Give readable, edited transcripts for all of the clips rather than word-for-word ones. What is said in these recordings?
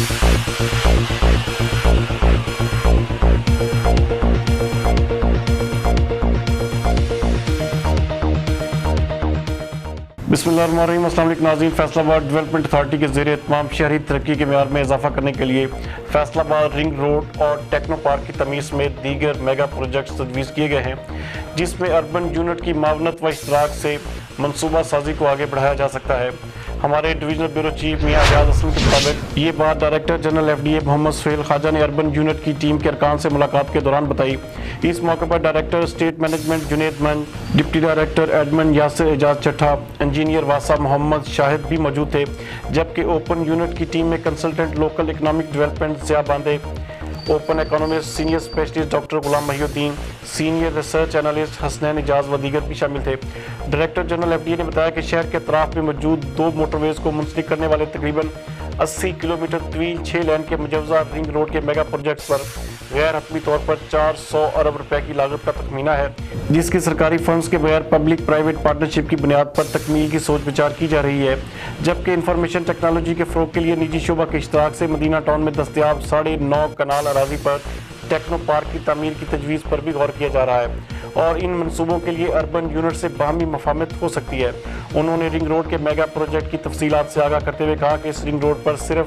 बिस्मिल्लाहिर्रहमानिर्रहीम। अस्सलाम वालेकुम नाज़रीन। फैसलाबाद डेवलपमेंट अथॉरिटी के ज़रिए तमाम शहरी तरक्की के मेयार में इजाफा करने के लिए फैसलाबाद रिंग रोड और टेक्नो पार्क की तमीज़ समेत दीगर मेगा प्रोजेक्ट्स तजवीज़ किए गए हैं, जिसमें अर्बन यूनिट की मावनत व इश्तराक से मनसूबा साजी को आगे बढ़ाया जा सकता है। हमारे divisional bureau chief Mian Ajaz Aslam के मुताबिक ये बात director general FDA Mohammad Suhail Khwaja ने अर्बन यूनिट की टीम के अरकान से मुलाकात के दौरान बताई। इस मौके पर director state management Junaid Manj, deputy director admin Yasir Ejaz Chattha, engineer Wasa Mohammad Shahid भी मौजूद थे, जबकि ओपन यूनिट की टीम में consultant local economic development Zia Bande, open economist senior specialist doctor Ghulam Mohiuddin, senior research analyst Hasnain Ijaz व दीगर भी शामिल थे। डायरेक्टर जनरल FDA ने बताया कि शहर के अतराफ में मौजूद 2 मोटरवेज को मुंसलिक करने वाले तकरीबन 80 किलोमीटर तवील 6 लेन के मुजवजा रिंग रोड के मेगा प्रोजेक्ट्स पर गैर हतमी तौर पर 400 अरब रुपए की लागत का तखमीना है, जिसकी सरकारी फंड्स के बगैर पब्लिक प्राइवेट पार्टनरशिप की बुनियाद पर तकमील की सोच विचार की जा रही है। जबकि इंफॉर्मेशन टेक्नोलॉजी के फ़रोग के लिए निजी शोबा के इश्तराक से मदीना टाउन में दस्तयाब 9.5 कनाल अराजी पर टेक्नो पार्क की तमीर की तजवीज़ पर भी गौर किया जा रहा है और इन मनसूबों के लिए अर्बन यूनिट से बाहमी मफाहमत हो सकती है। उन्होंने रिंग रोड के मेगा प्रोजेक्ट की तफसीलात से आगाह करते हुए कहा कि इस रिंग रोड पर सिर्फ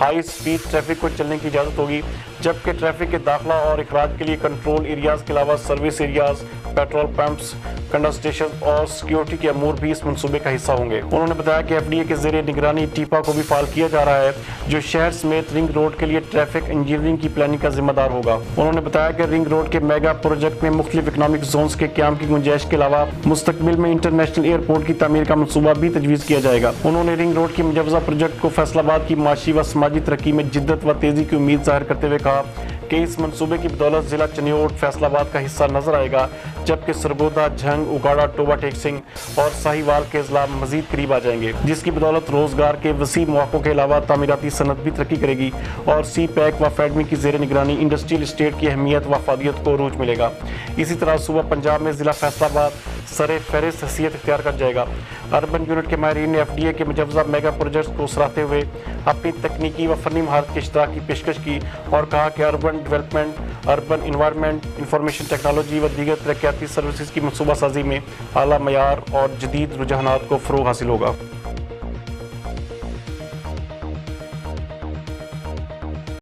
हाई स्पीड ट्रैफिक को चलने की इजाज़त होगी, जबकि ट्रैफिक के दाखिला और इखराज के लिए कंट्रोल एरियाज़ के अलावा service areas, petrol pumps, conduct station और सिक्योरिटी के अमूर भी इस मनसूबे का हिस्सा होंगे। उन्होंने बताया कि FDA के जरिए निगरानी टीपा को भी फाल किया जा रहा है, जो शहर समेत रिंग रोड के लिए ट्रैफिक इंजीनियरिंग की प्लानिंग का जिम्मेदार होगा। उन्होंने बताया कि रिंग रोड के मेगा प्रोजेक्ट में मुख्तलिफ इकनॉमिक जोन्स के क्याम की गुंजाइश के अलावा मुस्तकबिल में इंटरनेशनल एयरपोर्ट की तमीर का मनसूबा भी तजवीज़ किया जाएगा। उन्होंने रिंग रोड की मुजवजा प्रोजेक्ट को फैसलाबाद की माशी व समाजी तरक्की में जिद्दत व तेज़ी की उम्मीद जाहिर करते हुए कहा कि इस मनसूबे की बदौलत जिला चनियोट फैसलाबाद का हिस्सा नजर आएगा, जबकि सरगोदा, झंग, उगाड़ा, टोबा टेक सिंह और साहिवाल के अजला मजीद करीब आ जाएंगे, जिसकी बदौलत रोजगार के वसी मौक़ों के अलावा तामीराती सनत भी तरक्की करेगी और CPEC व फैडमी की ज़ेर निगरानी इंडस्ट्रियल स्टेट की अहमियत व अफादियत को रूज मिलेगा। इसी तरह सूबा पंजाब में जिला फैसलाबाद सरे फहरिस्त हैसियत इख्तियार कर जाएगा। अर्बन यूनिट के माहिरीन ने FDA के मुजवजा मेगा प्रोजेक्ट्स को सराहते हुए अपनी तकनीकी व फनी महारत के इश्तराक की पेशकश की और कहा कि urban development, urban environment, information technology व दीगर तरक्याती सर्विसेज की मनसूबा साजी में आला मयार और जदीद रुझानात को फ़रोग़ हासिल होगा।